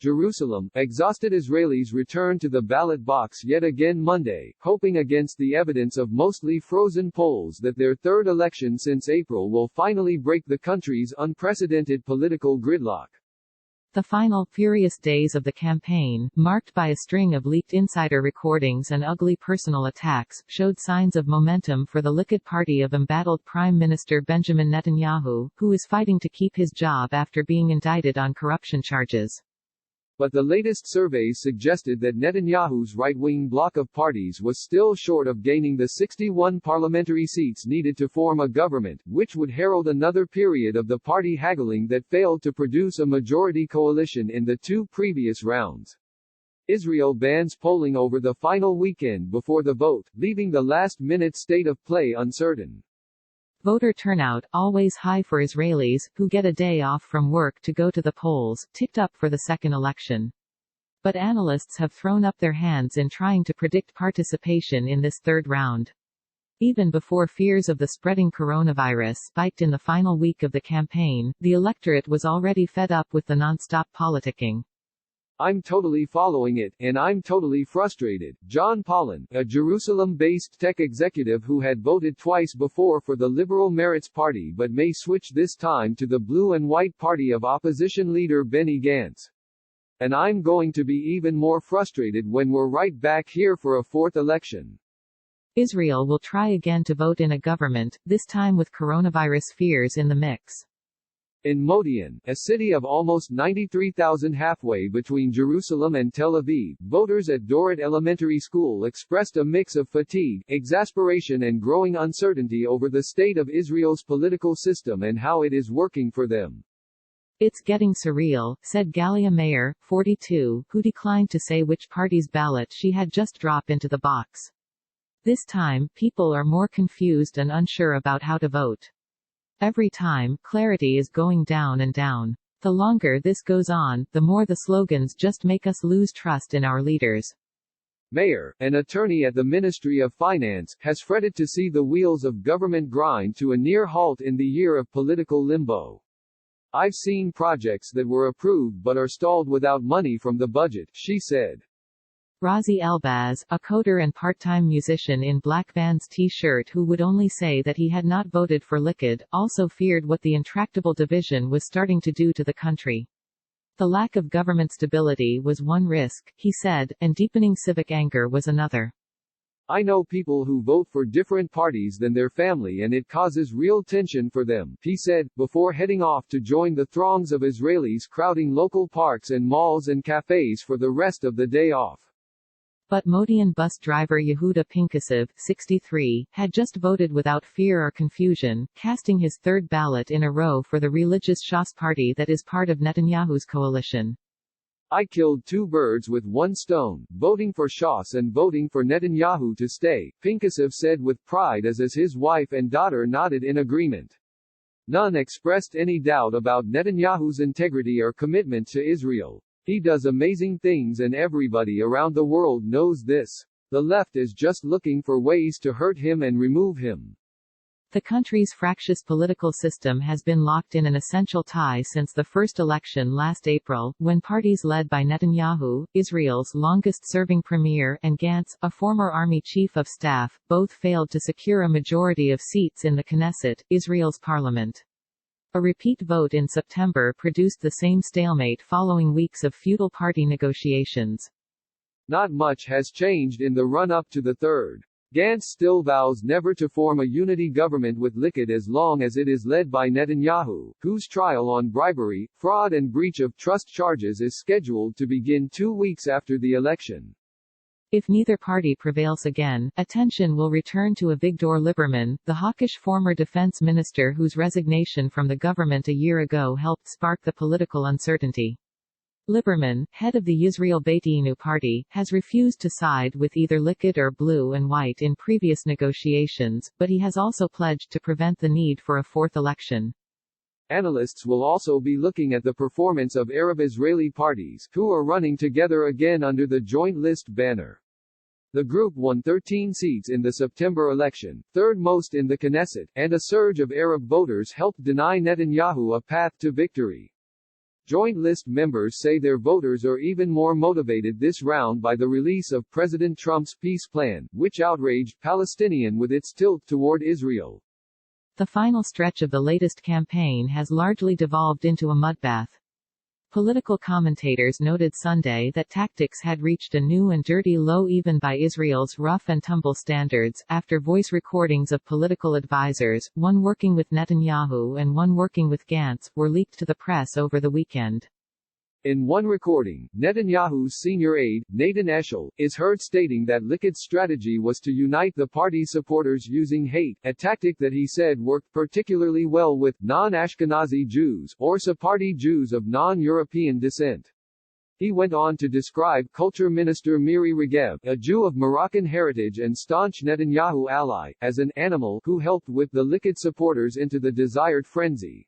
Jerusalem, exhausted Israelis returned to the ballot box yet again Monday, hoping against the evidence of mostly frozen polls that their third election since April will finally break the country's unprecedented political gridlock. The final, furious days of the campaign, marked by a string of leaked insider recordings and ugly personal attacks, showed signs of momentum for the Likud party of embattled Prime Minister Benjamin Netanyahu, who is fighting to keep his job after being indicted on corruption charges. But the latest surveys suggested that Netanyahu's right-wing bloc of parties was still short of gaining the 61 parliamentary seats needed to form a government, which would herald another period of the party haggling that failed to produce a majority coalition in the two previous rounds. Israel bans polling over the final weekend before the vote, leaving the last-minute state of play uncertain. Voter turnout, always high for Israelis, who get a day off from work to go to the polls, ticked up for the second election. But analysts have thrown up their hands in trying to predict participation in this third round. Even before fears of the spreading coronavirus spiked in the final week of the campaign, the electorate was already fed up with the non-stop politicking. I'm totally following it, and I'm totally frustrated. John Pollan, a Jerusalem-based tech executive who had voted twice before for the Liberal Meretz Party but may switch this time to the blue and white party of opposition leader Benny Gantz. And I'm going to be even more frustrated when we're right back here for a fourth election. Israel will try again to vote in a government, this time with coronavirus fears in the mix. In Modi'in, a city of almost 93,000 halfway between Jerusalem and Tel Aviv, voters at Dorit Elementary School expressed a mix of fatigue, exasperation and growing uncertainty over the state of Israel's political system and how it is working for them. It's getting surreal, said Galia Meir, 42, who declined to say which party's ballot she had just dropped into the box. This time, people are more confused and unsure about how to vote. Every time, clarity is going down and down. The longer this goes on, the more the slogans just make us lose trust in our leaders. Meir, an attorney at the Ministry of Finance, has fretted to see the wheels of government grind to a near halt in the year of political limbo. I've seen projects that were approved but are stalled without money from the budget, she said. Razi Elbaz, a coder and part-time musician in Black Vans t-shirt who would only say that he had not voted for Likud, also feared what the intractable division was starting to do to the country. The lack of government stability was one risk, he said, and deepening civic anger was another. I know people who vote for different parties than their family and it causes real tension for them, he said, before heading off to join the throngs of Israelis crowding local parks and malls and cafes for the rest of the day off. But Modi'in bus driver Yehuda Pinkasov, 63, had just voted without fear or confusion, casting his third ballot in a row for the religious Shas party that is part of Netanyahu's coalition. I killed two birds with one stone, voting for Shas and voting for Netanyahu to stay, Pinkasov said with pride as his wife and daughter nodded in agreement. None expressed any doubt about Netanyahu's integrity or commitment to Israel. He does amazing things and everybody around the world knows this. The left is just looking for ways to hurt him and remove him. The country's fractious political system has been locked in an essential tie since the first election last April, when parties led by Netanyahu, Israel's longest-serving premier, and Gantz, a former army chief of staff, both failed to secure a majority of seats in the Knesset, Israel's parliament. A repeat vote in September produced the same stalemate following weeks of futile party negotiations. Not much has changed in the run-up to the third. Gantz still vows never to form a unity government with Likud as long as it is led by Netanyahu, whose trial on bribery, fraud and breach of trust charges is scheduled to begin 2 weeks after the election. If neither party prevails again, attention will return to Avigdor Lieberman, the hawkish former defense minister whose resignation from the government a year ago helped spark the political uncertainty. Lieberman, head of the Yisrael Beiteinu party, has refused to side with either Likud or Blue and White in previous negotiations, but he has also pledged to prevent the need for a fourth election. Analysts will also be looking at the performance of Arab Israeli parties, who are running together again under the Joint List banner. The group won 13 seats in the September election, third most in the Knesset, and a surge of Arab voters helped deny Netanyahu a path to victory. Joint list members say their voters are even more motivated this round by the release of President Trump's peace plan, which outraged Palestinians with its tilt toward Israel. The final stretch of the latest campaign has largely devolved into a mudbath. Political commentators noted Sunday that tactics had reached a new and dirty low even by Israel's rough-and-tumble standards, after voice recordings of political advisors, one working with Netanyahu and one working with Gantz, were leaked to the press over the weekend. In one recording, Netanyahu's senior aide, Nathan Eshel, is heard stating that Likud strategy was to unite the party's supporters using hate, a tactic that he said worked particularly well with non-Ashkenazi Jews, or Sephardi Jews of non-European descent. He went on to describe Culture Minister Miri Regev, a Jew of Moroccan heritage and staunch Netanyahu ally, as an animal who helped whip the Likud supporters into the desired frenzy.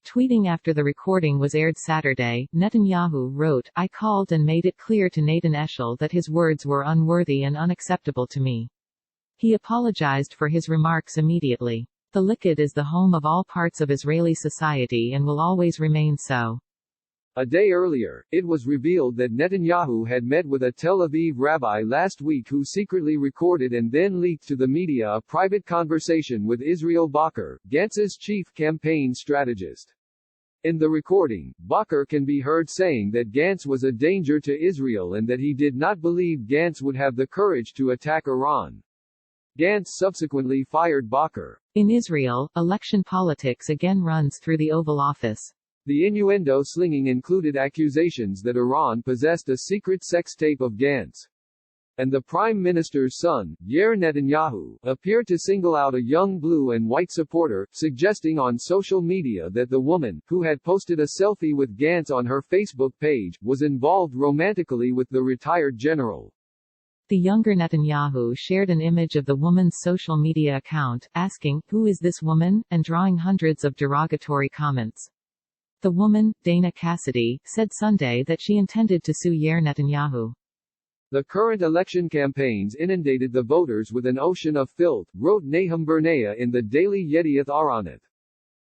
Tweeting after the recording was aired Saturday, Netanyahu wrote, "I called and made it clear to Nathan Eshel that his words were unworthy and unacceptable to me. He apologized for his remarks immediately. The Likud is the home of all parts of Israeli society and will always remain so." A day earlier, it was revealed that Netanyahu had met with a Tel Aviv rabbi last week who secretly recorded and then leaked to the media a private conversation with Israel Bakr, Gantz's chief campaign strategist. In the recording, Bakr can be heard saying that Gantz was a danger to Israel and that he did not believe Gantz would have the courage to attack Iran. Gantz subsequently fired Bakr. In Israel, election politics again runs through the Oval Office. The innuendo slinging included accusations that Iran possessed a secret sex tape of Gantz. And the Prime Minister's son, Yair Netanyahu, appeared to single out a young blue and white supporter, suggesting on social media that the woman, who had posted a selfie with Gantz on her Facebook page, was involved romantically with the retired general. The younger Netanyahu shared an image of the woman's social media account, asking, "Who is this woman?" and drawing hundreds of derogatory comments. The woman, Dana Cassidy, said Sunday that she intended to sue Yair Netanyahu. The current election campaigns inundated the voters with an ocean of filth, wrote Nahum Bernea in the Daily Yedioth Aharonot.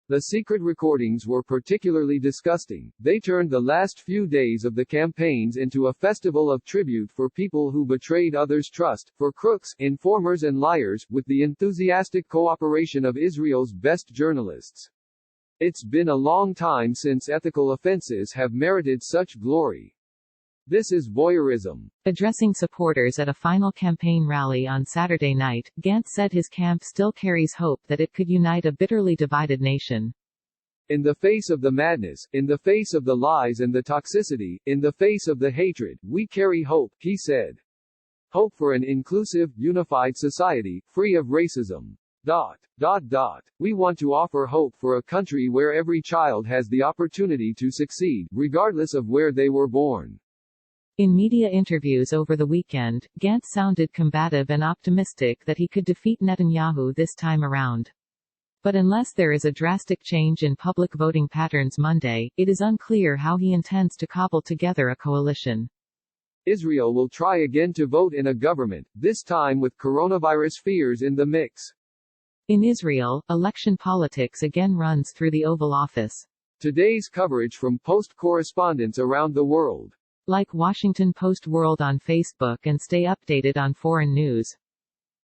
The secret recordings were particularly disgusting. They turned the last few days of the campaigns into a festival of tribute for people who betrayed others' trust, for crooks, informers and liars, with the enthusiastic cooperation of Israel's best journalists. It's been a long time since ethical offenses have merited such glory. This is voyeurism. Addressing supporters at a final campaign rally on Saturday night, Gantz said his camp still carries hope that it could unite a bitterly divided nation. In the face of the madness, in the face of the lies and the toxicity, in the face of the hatred, we carry hope, he said. Hope for an inclusive, unified society, free of racism. We want to offer hope for a country where every child has the opportunity to succeed, regardless of where they were born. In media interviews over the weekend, Gantz sounded combative and optimistic that he could defeat Netanyahu this time around. But unless there is a drastic change in public voting patterns Monday, it is unclear how he intends to cobble together a coalition. Israel will try again to vote in a government, this time with coronavirus fears in the mix. In Israel, election politics again runs through the Oval Office. Today's coverage from Post correspondents around the world. Like Washington Post World on Facebook and stay updated on foreign news.